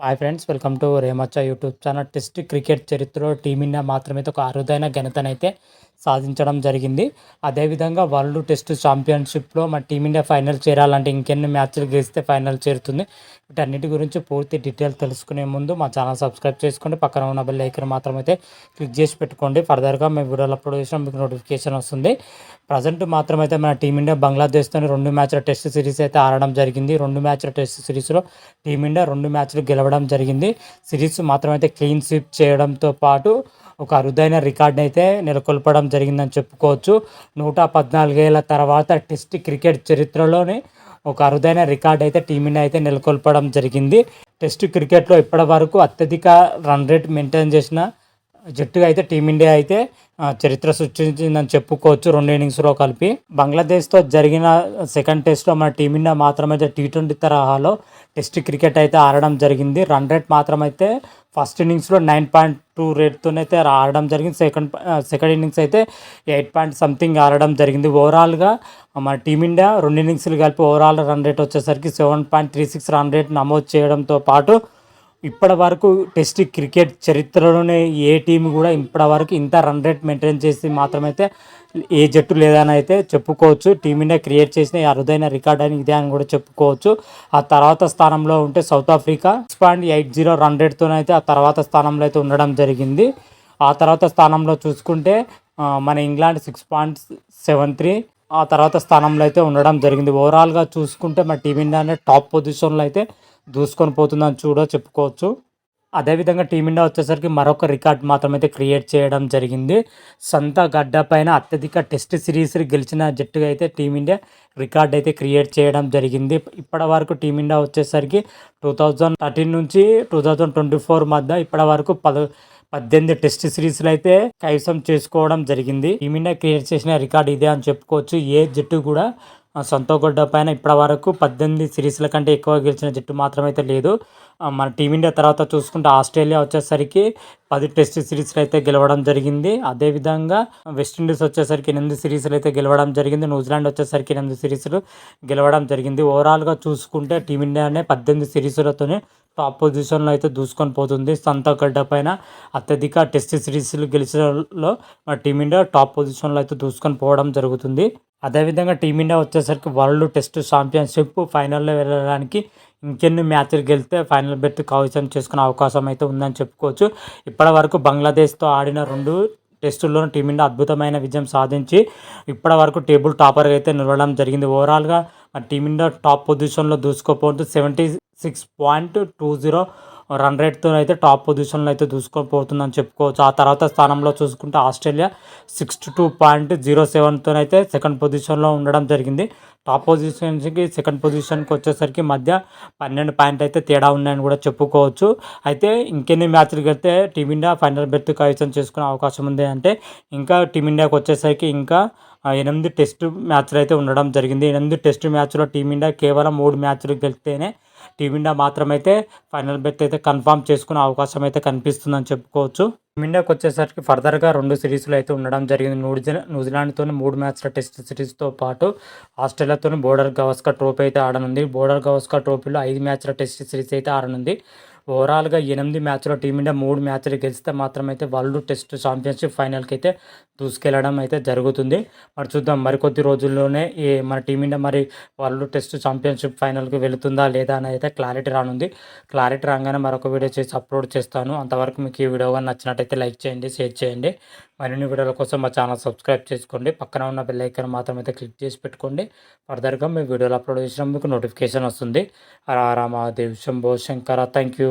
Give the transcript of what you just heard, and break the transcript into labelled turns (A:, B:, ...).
A: Hi friends, welcome to రేమచ్చ YouTube channel. Test cricket చరిత్రలో Team India మాత్రమే ఒక అరుదైన ఘనతనైతే సాధించడం జరిగింది. అదేవిధంగా వరల్డ్ టెస్ట్ ఛాంపియన్షిప్లో మన టీమిండియా ఫైనల్ చేరాలంటే ఇంకెన్ని మ్యాచ్లు గెలిస్తే ఫైనల్ చేరుతుంది. వీటన్నిటి గురించి పూర్తి డీటెయిల్ తెలుసుకునే ముందు మా ఛానల్ సబ్స్క్రైబ్ చేసుకోండి. పక్కన ఉన్న బెల్ ఐకాన్ మాత్రమైతే క్లిక్ చేసి పెట్టుకోండి. ఫర్దర్గా మేము వీడియోలు అప్లోడ్ చేసిన మీకు నోటిఫికేషన్ వస్తుంది. ప్రజెంట్ మాత్రమైతే మన టీమిండియా బంగ్లాదేశ్తో 2 మ్యాచ్ల టెస్ట్ సిరీస్ అయితే ఆడడం జరిగింది. 2 మ్యాచ్ల టెస్ట్ సిరీస్లో టీమిండియా 2 మ్యాచ్లు గెలవడం జరిగింది. సిరీస్ మాత్రమైతే క్లీన్ స్వీప్ చేయడంతో పాటు ఒక అరుదైన రికార్డ్ అయితే నెలకొల్పడం జరిగిందని చెప్పుకోవచ్చు. 114 ఏళ్ల తర్వాత టెస్ట్ క్రికెట్ చరిత్రలోనే ఒక అరుదైన రికార్డ్ అయితే టీమిండియా అయితే నెలకొల్పడం జరిగింది. టెస్ట్ క్రికెట్లో ఇప్పటి వరకు అత్యధిక రన్ రేట్ మెయింటైన్ చేసిన జట్టుగా అయితే టీమిండియా అయితే చరిత్ర సృష్టించిందని చెప్పుకోవచ్చు. 2 ఇన్నింగ్స్లో కలిపి బంగ్లాదేశ్తో జరిగిన సెకండ్ టెస్ట్లో మన టీమిండియా మాత్రమైతే T20 తరహాలో టెస్ట్ క్రికెట్ అయితే ఆడడం జరిగింది. రన్ రేట్ మాత్రమైతే ఫస్ట్ ఇన్నింగ్స్లో 9.2 రేట్తోనైతే ఆడడం జరిగింది. సెకండ్ ఇన్నింగ్స్ అయితే 8 సంథింగ్ ఆడడం జరిగింది. ఓవరాల్గా మన టీమిండియా 2 ఇన్నింగ్స్లు కలిపి ఓవరాల్ రన్ రేట్ వచ్చేసరికి 7.36 రన్ రేట్ నమోదు చేయడంతో పాటు ఇప్పటి వరకు టెస్ట్ క్రికెట్ చరిత్రలోనే ఏ టీం కూడా ఇప్పటి వరకు ఇంత రన్ రేట్ మెయింటైన్ చేసి మాత్రమైతే ఏ జట్టు లేదని అయితే చెప్పుకోవచ్చు. టీమిండియా క్రియేట్ చేసిన ఈ అరుదైన రికార్డ్ అని ఇదే అని కూడా చెప్పుకోవచ్చు. ఆ తర్వాత స్థానంలో ఉంటే సౌత్ ఆఫ్రికా 6.80 రన్ రేట్తోనైతే ఆ తర్వాత స్థానంలో అయితే ఉండడం జరిగింది. ఆ తర్వాత స్థానంలో చూసుకుంటే మన ఇంగ్లాండ్ 6.73 ఆ తర్వాత స్థానంలో అయితే ఉండడం జరిగింది. ఓవరాల్గా చూసుకుంటే మన టీమిండియా టాప్ పొజిషన్లో అయితే దూసుకొని పోతుందని చెప్పుకోవచ్చు. అదేవిధంగా టీమిండియా వచ్చేసరికి మరొక రికార్డ్ మాత్రమైతే క్రియేట్ చేయడం జరిగింది. సొంత గడ్డ పైన అత్యధిక టెస్ట్ సిరీస్ గెలిచిన జట్టుగా అయితే టీమిండియా రికార్డ్ అయితే క్రియేట్ చేయడం జరిగింది. ఇప్పటి వరకు టీమిండియా వచ్చేసరికి 2013 నుంచి 2024 మధ్య ఇప్పటి వరకు 18 టెస్ట్ సిరీస్లు అయితే కైవసం చేసుకోవడం జరిగింది. టీమిండియా క్రియేట్ చేసిన రికార్డ్ ఇదే అని చెప్పుకోవచ్చు. ఏ జట్టు కూడా సొంత గడ్డ పైన ఇప్పటి వరకు 18 సిరీస్ల కంటే ఎక్కువ గెలిచిన జట్టు మాత్రమైతే లేదు. మన టీమిండియా తర్వాత చూసుకుంటే ఆస్ట్రేలియా వచ్చేసరికి 10 టెస్ట్ సిరీస్లు అయితే గెలవడం జరిగింది. అదేవిధంగా వెస్టిండీస్ వచ్చేసరికి 8 సిరీస్లు అయితే గెలవడం జరిగింది. న్యూజిలాండ్ వచ్చేసరికి 8 సిరీస్లు గెలవడం జరిగింది. ఓవరాల్గా చూసుకుంటే టీమిండియానే 18 సిరీసులతోనే టాప్ పొజిషన్లో అయితే దూసుకొని పోతుంది. సొంత గడ్డ పైన అత్యధిక టెస్ట్ సిరీస్లు గెలిచడంలో టీమిండియా టాప్ పొజిషన్లో అయితే దూసుకొని పోవడం జరుగుతుంది. అదేవిధంగా టీమిండియా వచ్చేసరికి వరల్డ్ టెస్ట్ ఛాంపియన్షిప్ ఫైనల్లో వెళ్ళడానికి ఇంకెన్ని మ్యాచ్లు గెలిస్తే ఫైనల్ బెర్త్ కైవసం చేసుకునే అవకాశం అయితే ఉందని చెప్పుకోవచ్చు. ఇప్పటి వరకు బంగ్లాదేశ్తో ఆడిన 2 టెస్టుల్లోనూ టీమిండియా అద్భుతమైన విజయం సాధించి ఇప్పటి వరకు టేబుల్ టాపర్గా అయితే నిలవడం జరిగింది. ఓవరాల్గా టీమిండియా టాప్ పొజిషన్లో దూసుకోపోతూ 76.20 రన్ రేట్తో అయితే టాప్ పొజిషన్లో అయితే దూసుకుపోతుందని చెప్పుకోవచ్చు. ఆ తర్వాత స్థానంలో చూసుకుంటే ఆస్ట్రేలియా 62.07తో అయితే సెకండ్ పొజిషన్లో ఉండడం జరిగింది. టాప్ పొజిషన్కి సెకండ్ పొజిషన్కి వచ్చేసరికి మధ్య 12 పాయింట్ అయితే తేడా ఉన్నాయని కూడా చెప్పుకోవచ్చు. అయితే ఇంకెన్ని మ్యాచ్లు గెలితే టీమిండియా ఫైనల్ బెర్త్ కైవసం చేసుకునే అవకాశం ఉంది అంటే ఇంకా టీమిండియాకి వచ్చేసరికి ఇంకా 8 టెస్ట్ మ్యాచ్లు అయితే ఉండడం జరిగింది. 8 టెస్ట్ మ్యాచ్లో టీమిండియా కేవలం 3 మ్యాచ్లు గెలిస్తేనే టీమిండియా మాత్రమైతే ఫైనల్ బెర్త్ అయితే కన్ఫామ్ చేసుకునే అవకాశం అయితే కనిపిస్తుందని చెప్పుకోవచ్చు. టీమిండియాకి వచ్చేసరికి ఫర్దర్గా 2 సిరీస్లు అయితే ఉండడం జరిగింది. న్యూజిలాండ్తో 3 మ్యాచ్ల టెస్ట్ సిరీస్తో పాటు ఆస్ట్రేలియాతో బోర్డర్ గవాస్కర్ ట్రోఫీ అయితే ఆడనుంది. బోర్డర్ గవాస్కర్ ట్రోఫీలో 5 మ్యాచ్ల టెస్ట్ సిరీస్ అయితే ఆడనుంది. ఓవరాల్గా 8 మ్యాచ్లో టీమిండియా 3 మ్యాచ్లు గెలిస్తే మాత్రమైతే వరల్డ్ టెస్ట్ ఛాంపియన్షిప్ ఫైనల్కి అయితే దూసుకెళ్లడం అయితే జరుగుతుంది. మరి చూద్దాం మరికొద్ది రోజుల్లోనే మన టీమిండియా మరి వరల్డ్ టెస్ట్ ఛాంపియన్షిప్ ఫైనల్కి వెళుతుందా లేదా అని అయితే క్లారిటీ రానుంది. క్లారిటీ రాగానే మరొక వీడియో చేసి అప్లోడ్ చేస్తాను. అంతవరకు మీకు ఈ వీడియో కానీ నచ్చినట్టయితే లైక్ చేయండి, షేర్ చేయండి. మరిన్ని వీడియోల కోసం మా ఛానల్ సబ్స్క్రైబ్ చేసుకోండి. పక్కన ఉన్న బెల్ ఐకాన్ మాత్రమైతే క్లిక్ చేసి పెట్టుకోండి. ఫర్దర్గా మీ వీడియోలు అప్లోడ్ చేసినా మీకు నోటిఫికేషన్ వస్తుంది. హర హర మహాదేవ్, శంభో శంకర. Thank you.